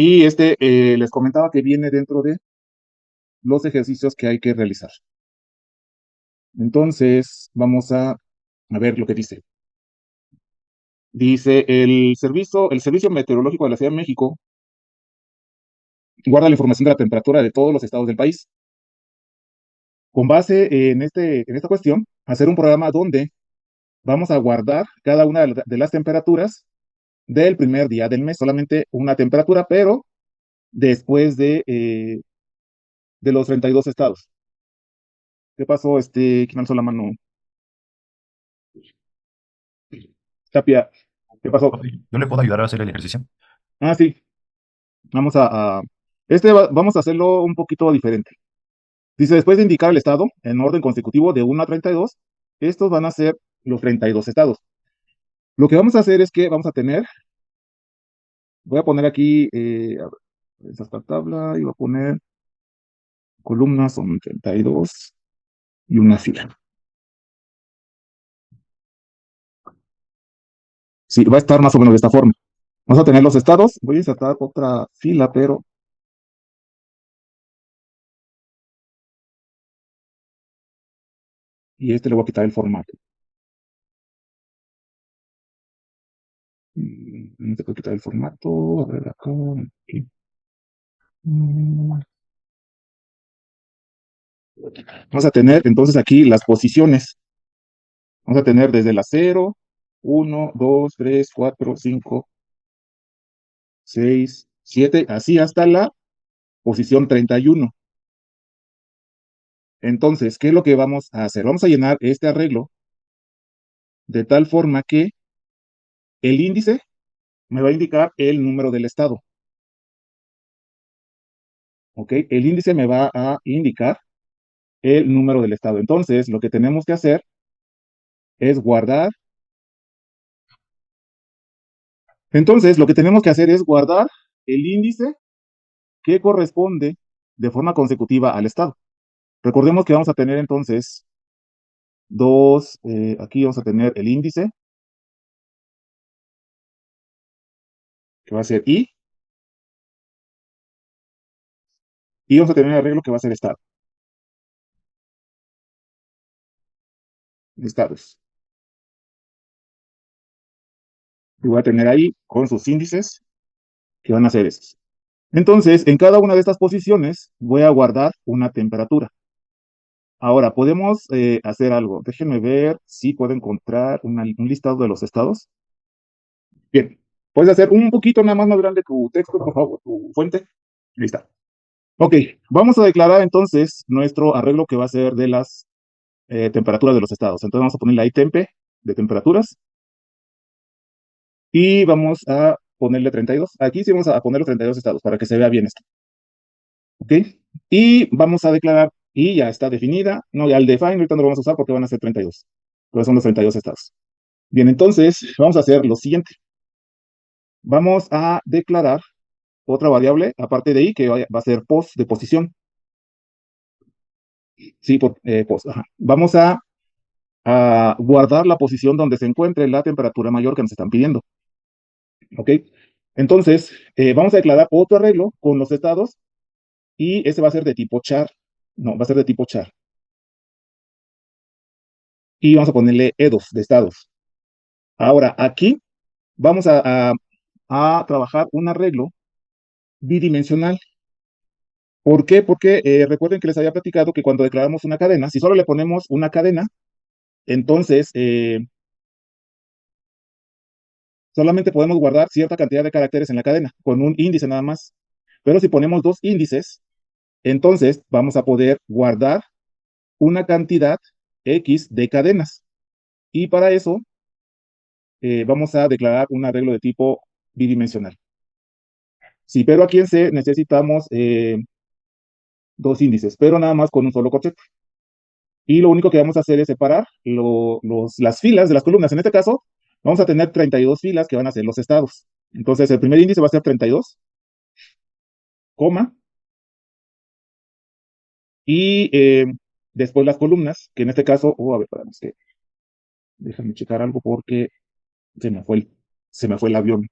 Y les comentaba que viene dentro de los ejercicios que hay que realizar. Entonces, vamos a ver lo que dice. Dice, el Servicio Meteorológico de la Ciudad de México guarda la información de la temperatura de todos los estados del país. Con base en esta cuestión, hacer un programa donde vamos a guardar cada una de las temperaturas del primer día del mes, solamente una temperatura, pero después de los 32 estados. ¿Qué pasó? ¿Quién alzó la mano? Tapia, ¿qué pasó? Profe, ¿yo le puedo ayudar a hacer el ejercicio? Ah, sí, vamos vamos a hacerlo un poquito diferente. Dice, después de indicar el estado en orden consecutivo de 1 a 32, estos van a ser los 32 estados. Lo que vamos a hacer es que vamos a tener, voy a poner aquí, a ver, esta tabla, y voy a poner columnas, son 32 y una fila. Sí, va a estar más o menos de esta forma. Vamos a tener los estados, voy a insertar otra fila, pero, y le voy a quitar el formato. Te voy a quitar el formato, a ver acá, aquí. Mm, Vamos a tener entonces aquí las posiciones. Vamos a tener desde la 0, 1, 2, 3, 4, 5, 6, 7, así hasta la posición 31. Entonces, ¿qué es lo que vamos a hacer? Vamos a llenar este arreglo de tal forma que el índice me va a indicar el número del estado. ¿Ok? El índice me va a indicar el número del estado. Entonces, lo que tenemos que hacer es guardar. Entonces, lo que tenemos que hacer es guardar el índice que corresponde de forma consecutiva al estado. Recordemos que vamos a tener entonces aquí vamos a tener el índice, que va a ser y vamos a tener el arreglo que va a ser estados. Y voy a tener ahí con sus índices, que van a ser esos. Entonces, en cada una de estas posiciones voy a guardar una temperatura. Ahora, podemos hacer algo. Déjenme ver si puedo encontrar un listado de los estados. Bien, puedes hacer un poquito nada más grande tu texto, por favor, tu fuente. Ahí está. Ok, vamos a declarar entonces nuestro arreglo que va a ser de las temperaturas de los estados. Entonces vamos a ponerle ahí tempe de temperaturas y vamos a ponerle 32. Aquí sí vamos a poner los 32 estados para que se vea bien esto. ¿Ok? Y vamos a declarar, y ya está definida. No, ya el define ahorita no lo vamos a usar porque van a ser 32. Pero son los 32 estados. Bien, entonces vamos a hacer lo siguiente. Vamos a declarar otra variable, aparte de i, que va a ser pos de posición. Sí, pos. Ajá. Vamos a guardar la posición donde se encuentre la temperatura mayor que nos están pidiendo. ¿Ok? Entonces, vamos a declarar otro arreglo con los estados y ese va a ser de tipo char. No, va a ser de tipo char. Y vamos a ponerle edos de estados. Ahora, aquí vamos a trabajar un arreglo bidimensional. ¿Por qué? Porque recuerden que les había platicado que cuando declaramos una cadena, si solo le ponemos una cadena, entonces solamente podemos guardar cierta cantidad de caracteres en la cadena, con un índice nada más. Pero si ponemos dos índices, entonces vamos a poder guardar una cantidad X de cadenas. Y para eso vamos a declarar un arreglo de tipo bidimensional. Sí, pero aquí en C necesitamos dos índices, pero nada más con un solo corchete. Y lo único que vamos a hacer es separar las filas de las columnas. En este caso, vamos a tener 32 filas que van a ser los estados. Entonces, el primer índice va a ser 32, coma, y después las columnas, que en este caso, a ver, déjame checar algo porque se me fue el avión.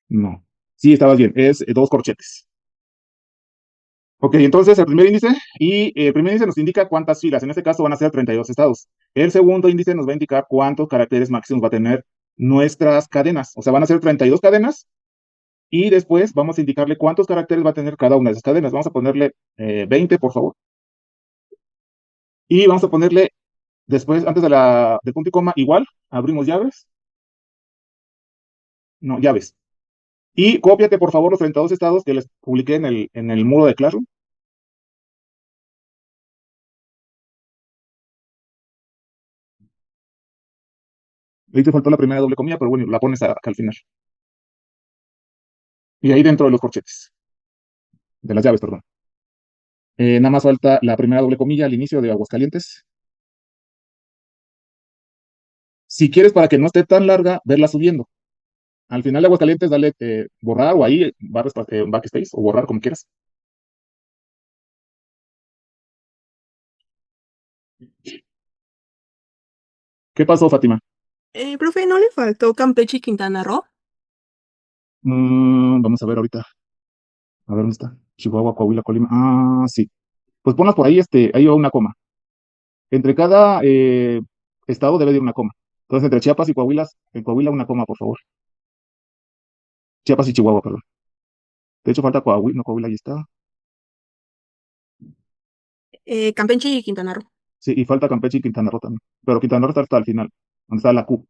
No. Sí, estabas bien. Es dos corchetes. Ok, entonces el primer índice el primer índice nos indica cuántas filas, en este caso van a ser 32 estados. El segundo índice nos va a indicar cuántos caracteres máximos va a tener nuestras cadenas, o sea, van a ser 32 cadenas y después vamos a indicarle cuántos caracteres va a tener cada una de esas cadenas. Vamos a ponerle 20, por favor, y vamos a ponerle después, antes del punto y coma, igual, abrimos llaves, no, llaves. Y cópiate, por favor, los 32 estados que les publiqué en el muro de Classroom. Ahí te faltó la primera doble comilla, pero bueno, la pones acá al final. Y ahí dentro de los corchetes, de las llaves, perdón. Nada más falta la primera doble comilla al inicio de Aguascalientes. Si quieres, para que no esté tan larga, verla subiendo. Al final de Aguascalientes, dale borrar o ahí, backspace o borrar como quieras. ¿Qué pasó, Fátima? Profe, ¿no le faltó Campeche y Quintana Roo? Vamos a ver ahorita. A ver dónde está. Chihuahua, Coahuila, Colima. Ah, sí. Pues ponlas por ahí, ahí va una coma. Entre cada estado debe de ir una coma. Entonces, entre Chiapas y Coahuila, en Coahuila una coma, por favor. Chiapas y Chihuahua, perdón. De hecho, falta Coahuila, no, Coahuila, ahí está. Campeche y Quintana Roo. Sí, y falta Campeche y Quintana Roo también. Pero Quintana Roo está hasta el final, donde está la Q.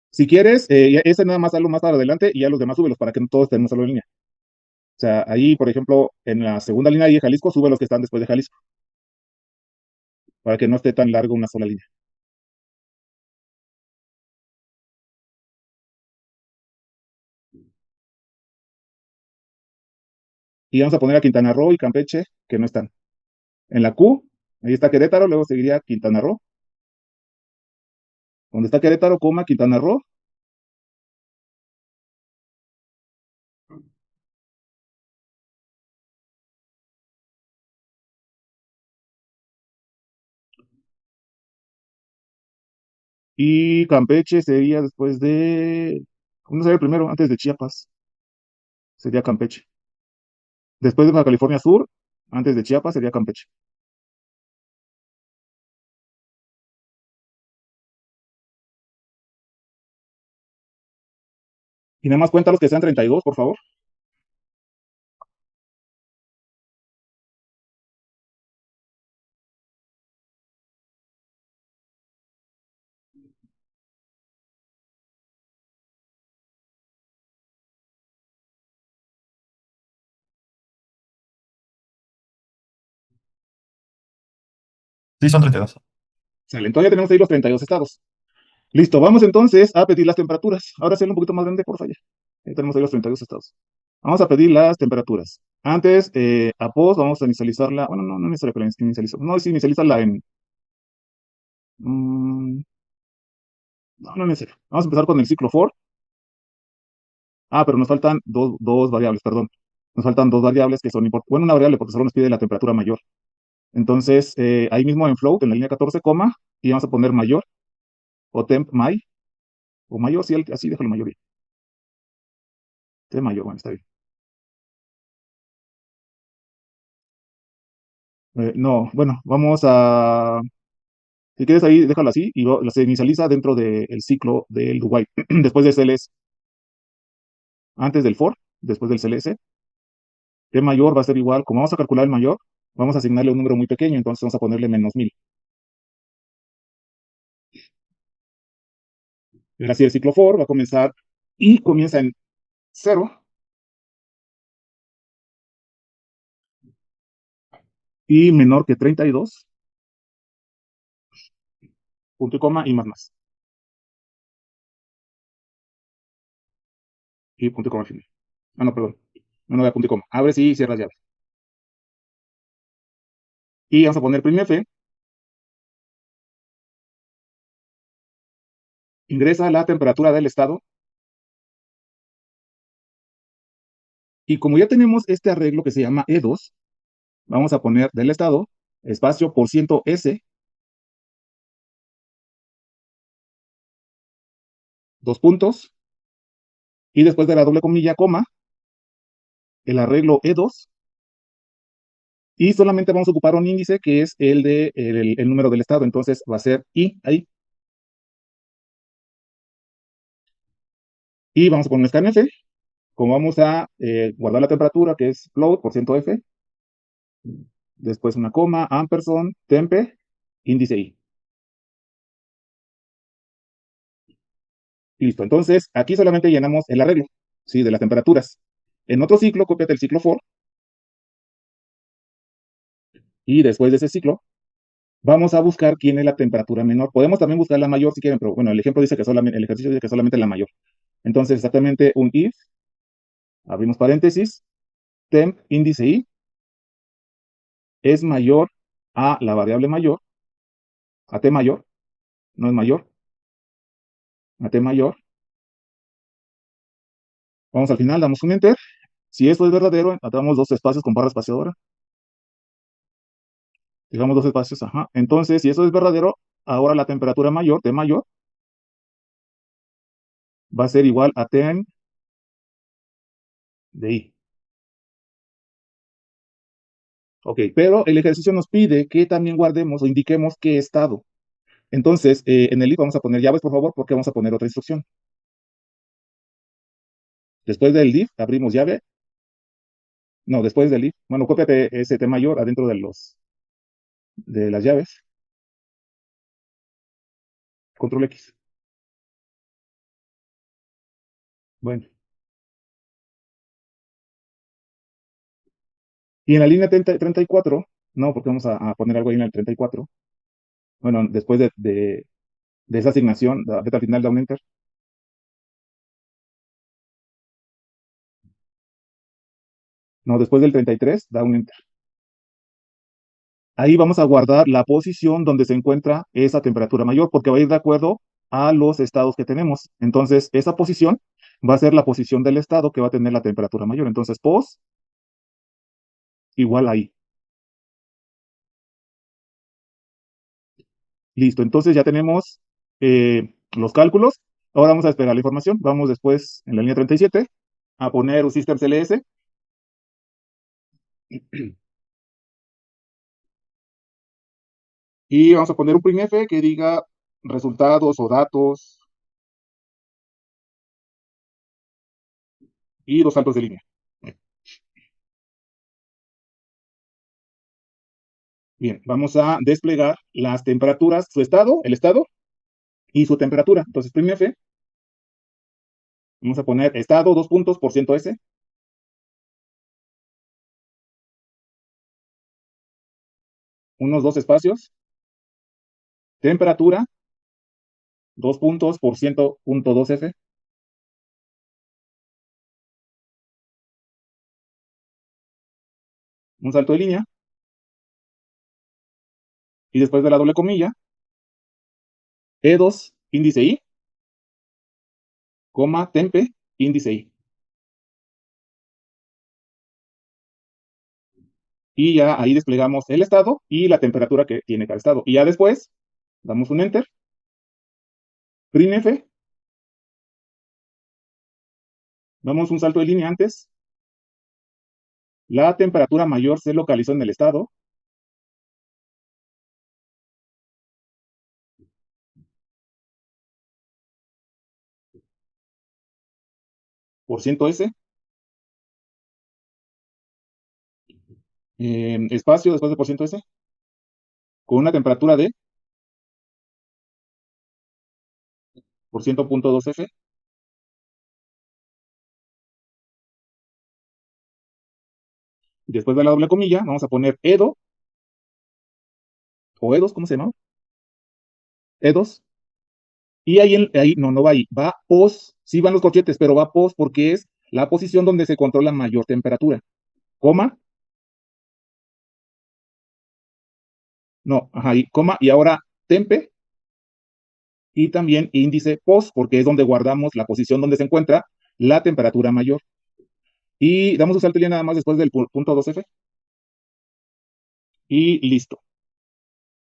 Si quieres, ese nada más hazlo más para adelante y ya los demás súbelos para que no todos estén en una sola línea. O sea, ahí, por ejemplo, en la segunda línea de Jalisco, sube los que están después de Jalisco, para que no esté tan largo una sola línea. Y vamos a poner a Quintana Roo y Campeche, que no están. En la Q, ahí está Querétaro, luego seguiría Quintana Roo. Donde está Querétaro, coma, Quintana Roo. Y Campeche sería después de. ¿Cómo sería el primero? Antes de Chiapas. Sería Campeche. Después de Baja California Sur, antes de Chiapas, sería Campeche. Y nada más cuenta los que sean 32, por favor. Sí, son 32. Sale, entonces ya tenemos ahí los 32 estados. Listo, vamos entonces a pedir las temperaturas. Ahora sí, un poquito más grande, por favor. Ya tenemos ahí los 32 estados. Vamos a pedir las temperaturas. Antes, a POS, vamos a inicializarla. Bueno, no, no es necesario que la inicialicemos. No, es inicializarla en. No, no es necesario. Vamos a empezar con el ciclo for. Ah, pero nos faltan dos variables, perdón. Nos faltan dos variables que son importantes. Bueno, una variable porque solo nos pide la temperatura mayor. Entonces, ahí mismo en float, en la línea 14, coma, y vamos a poner mayor, o temp my, o mayor, sí, así déjalo mayor. Temp mayor, bueno, está bien. No, bueno, vamos a. Si quieres ahí, déjalo así y se inicializa dentro del ciclo del while. Después del CLS, antes del for, después del CLS, T mayor va a ser igual. Como vamos a calcular el mayor, vamos a asignarle un número muy pequeño, entonces vamos a ponerle -1000. Ahora sí, el ciclo for va a comenzar y comienza en 0 y menor que 32, punto y coma y más. Y punto y coma final. Ah, no, perdón. No, no, punto y coma. Abres y cierras llave. Y vamos a poner printf, ingresa la temperatura del estado. Y como ya tenemos este arreglo que se llama E2, vamos a poner del estado, espacio por ciento %S, dos puntos, y después de la doble comilla, coma, el arreglo E2, y solamente vamos a ocupar un índice que es el número del estado, entonces va a ser I ahí. Y vamos a poner scanf, como vamos a guardar la temperatura, que es float, por ciento F, después una coma, ampersand, tempe, índice I. Listo, entonces aquí solamente llenamos el arreglo, ¿sí? De las temperaturas. En otro ciclo, cópiate el ciclo for, y después de ese ciclo, vamos a buscar quién es la temperatura menor. Podemos también buscar la mayor si quieren, pero bueno, el ejemplo dice que solamente, el ejercicio dice que solamente la mayor. Entonces, exactamente un if, abrimos paréntesis, temp índice I es mayor a la variable mayor, a t mayor, no es mayor, a t mayor. Vamos al final, damos un enter. Si esto es verdadero, damos dos espacios con barra espaciadora. Dejamos dos espacios, ajá. Entonces, si eso es verdadero, ahora la temperatura mayor, T mayor, va a ser igual a T de I. Ok, pero el ejercicio nos pide que también guardemos o indiquemos qué estado. Entonces, en el if vamos a poner llaves, por favor, porque vamos a poner otra instrucción. Después del if, abrimos llave. No, después del if. Bueno, cópiate ese T mayor adentro de las llaves. Control X. Bueno. Y en la línea 34, no, porque vamos a poner algo ahí en el 34. Bueno, después de esa asignación, vete al final, da un enter. No, después del 33, da un enter. Ahí vamos a guardar la posición donde se encuentra esa temperatura mayor, porque va a ir de acuerdo a los estados que tenemos. Entonces, esa posición va a ser la posición del estado que va a tener la temperatura mayor. Entonces, pos igual ahí. Listo, entonces ya tenemos los cálculos. Ahora vamos a esperar la información. Vamos después en la línea 37 a poner un system CLS. Y vamos a poner un printf que diga resultados o datos y dos saltos de línea. Bien, vamos a desplegar las temperaturas, su estado, el estado y su temperatura. Entonces, printf, vamos a poner estado, dos puntos, por ciento S, unos dos espacios, temperatura, dos puntos, por ciento, punto 2 F, un salto de línea, y después de la doble comilla, E2, índice I, coma, tempe, índice I. Y ya ahí desplegamos el estado y la temperatura que tiene cada estado. Y ya después, damos un enter, printf, damos un salto de línea antes, la temperatura mayor se localizó en el estado, por ciento S, espacio después de por ciento S, con una temperatura de por ciento punto 2 F. Después de la doble comilla, vamos a poner EDO, o E2, ¿cómo se llama? E2. Y ahí no va ahí, va pos, sí van los corchetes, pero va pos porque es la posición donde se controla mayor temperatura. Coma, no, ajá, y coma, y ahora tempe, y también índice pos, porque es donde guardamos la posición donde se encuentra la temperatura mayor. Y damos un salto de línea nada más después del punto 2F. Y listo.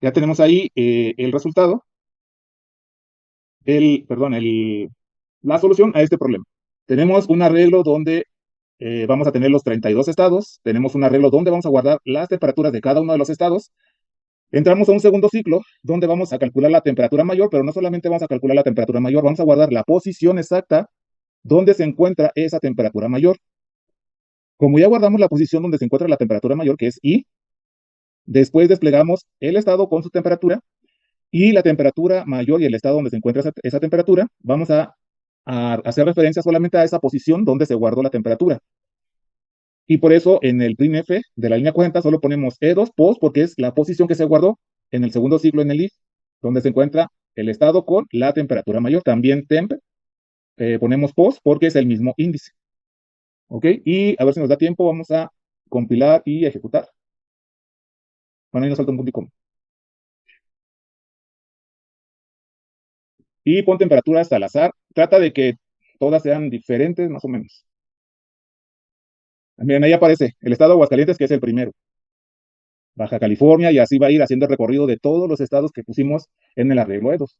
Ya tenemos ahí el resultado. Perdón, La solución a este problema. Tenemos un arreglo donde vamos a tener los 32 estados, tenemos un arreglo donde vamos a guardar las temperaturas de cada uno de los estados. Entramos a un segundo ciclo donde vamos a calcular la temperatura mayor, pero no solamente vamos a calcular la temperatura mayor, vamos a guardar la posición exacta donde se encuentra esa temperatura mayor. Como ya guardamos la posición donde se encuentra la temperatura mayor, que es I, después desplegamos el estado con su temperatura y la temperatura mayor y el estado donde se encuentra esa temperatura, vamos a hacer referencia solamente a esa posición donde se guardó la temperatura. Y por eso en el printf de la línea 40 solo ponemos E2 post porque es la posición que se guardó en el segundo ciclo en el if, donde se encuentra el estado con la temperatura mayor. También temp ponemos post porque es el mismo índice. ¿Ok? Y a ver si nos da tiempo, vamos a compilar y ejecutar. Bueno, ahí nos falta un punto y coma. Y pon temperaturas al azar. Trata de que todas sean diferentes, más o menos. Miren, ahí aparece el estado de Aguascalientes, que es el primero. Baja California, y así va a ir haciendo el recorrido de todos los estados que pusimos en el arreglo E2.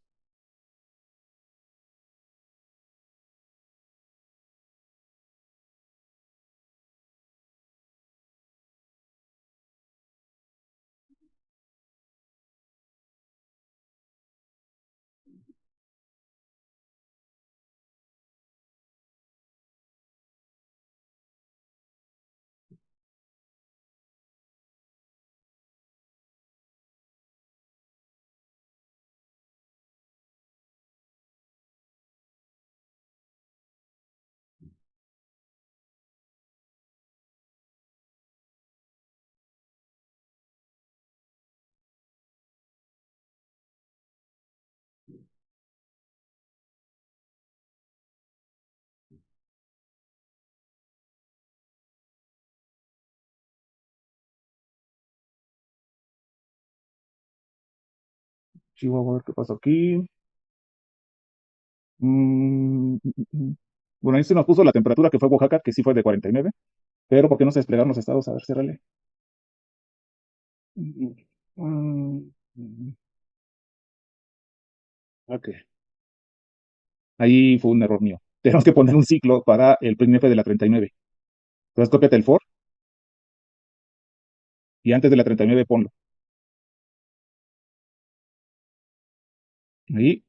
Chihuahua, a ver qué pasó aquí. Bueno, ahí se nos puso la temperatura que fue Oaxaca, que sí fue de 49, pero ¿por qué no se desplegaron los estados? A ver, cérrale. Ok. Ahí fue un error mío. Tenemos que poner un ciclo para el printf de la 39. Entonces, cópiate el for y antes de la 39 ponlo. Ahí,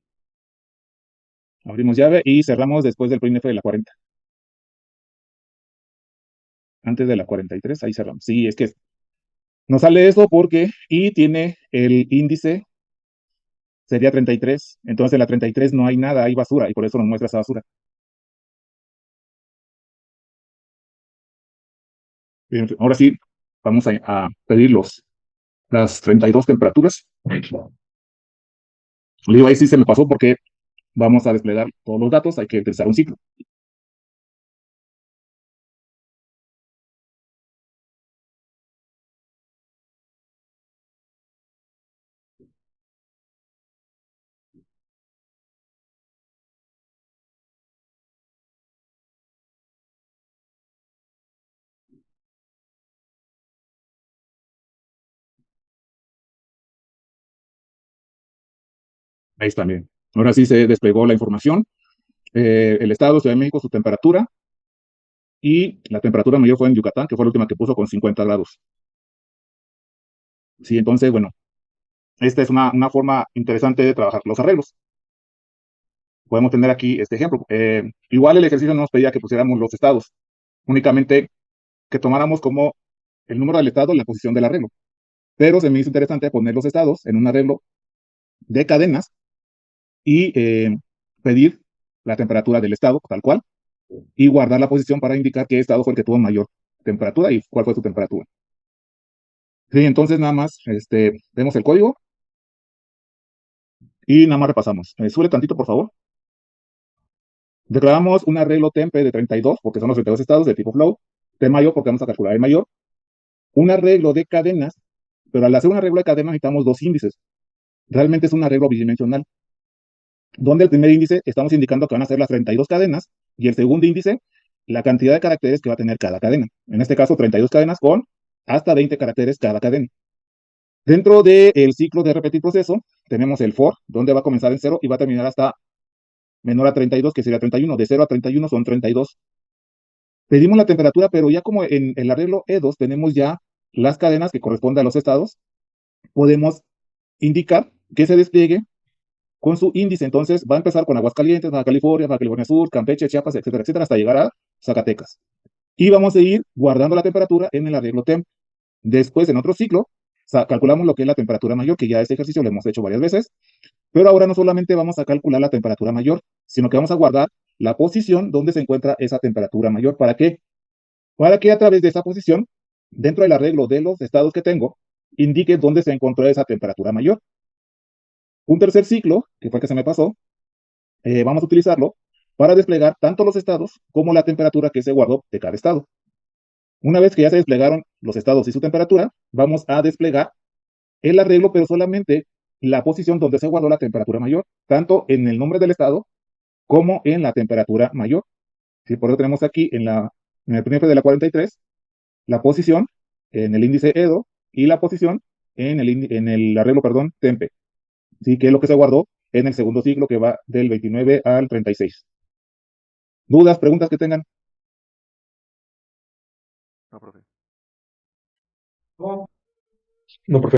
abrimos llave y cerramos después del printf de la 40. Antes de la 43, ahí cerramos. Sí, es que nos sale eso porque y tiene el índice, sería 33. Entonces en la 33 no hay nada, hay basura, y por eso nos muestra esa basura. Bien, ahora sí, vamos a pedir las 32 temperaturas. Le digo, ahí sí se me pasó porque vamos a desplegar todos los datos, hay que utilizar un ciclo. Ahí está bien. Ahora sí se desplegó la información. El estado, Ciudad de México, su temperatura, y la temperatura mayor fue en Yucatán, que fue la última que puso con 50 grados. Sí, entonces, bueno, esta es una forma interesante de trabajar los arreglos. Podemos tener aquí este ejemplo. Igual el ejercicio no nos pedía que pusiéramos los estados, únicamente que tomáramos como el número del estado la posición del arreglo. Pero se me hizo interesante poner los estados en un arreglo de cadenas y pedir la temperatura del estado, tal cual, y guardar la posición para indicar qué estado fue el que tuvo mayor temperatura y cuál fue su temperatura. Sí, entonces nada más vemos el código y nada más repasamos. Sube tantito, por favor. Declaramos un arreglo temp de 32, porque son los 32 estados de tipo flow, de mayor, porque vamos a calcular el mayor. Un arreglo de cadenas, pero al hacer un arreglo de cadenas necesitamos dos índices. Realmente es un arreglo bidimensional, donde el primer índice estamos indicando que van a ser las 32 cadenas y el segundo índice, la cantidad de caracteres que va a tener cada cadena. En este caso, 32 cadenas con hasta 20 caracteres cada cadena. Dentro del ciclo de repetir proceso, tenemos el for, donde va a comenzar en 0 y va a terminar hasta menor a 32, que sería 31. De 0 a 31 son 32. Pedimos la temperatura, pero ya como en el arreglo E2 tenemos ya las cadenas que corresponden a los estados, podemos indicar que se despliegue con su índice. Entonces va a empezar con Aguascalientes, Baja California Sur, Campeche, Chiapas, etcétera, etcétera, hasta llegar a Zacatecas. Y vamos a ir guardando la temperatura en el arreglo temp. Después, en otro ciclo, calculamos lo que es la temperatura mayor, que ya este ejercicio lo hemos hecho varias veces, pero ahora no solamente vamos a calcular la temperatura mayor, sino que vamos a guardar la posición donde se encuentra esa temperatura mayor. ¿Para qué? Para que a través de esa posición, dentro del arreglo de los estados que tengo, indique dónde se encontró esa temperatura mayor. Un tercer ciclo, que fue el que se me pasó, vamos a utilizarlo para desplegar tanto los estados como la temperatura que se guardó de cada estado. Una vez que ya se desplegaron los estados y su temperatura, vamos a desplegar el arreglo, pero solamente la posición donde se guardó la temperatura mayor, tanto en el nombre del estado como en la temperatura mayor. ¿Sí? Por eso tenemos aquí en el primer de la 43, la posición en el índice EDO y la posición en el arreglo, perdón, TEMPE. ¿Sí? Que es lo que se guardó en el segundo ciclo, que va del 29 al 36. ¿Dudas, preguntas que tengan? No, profe. No, profe.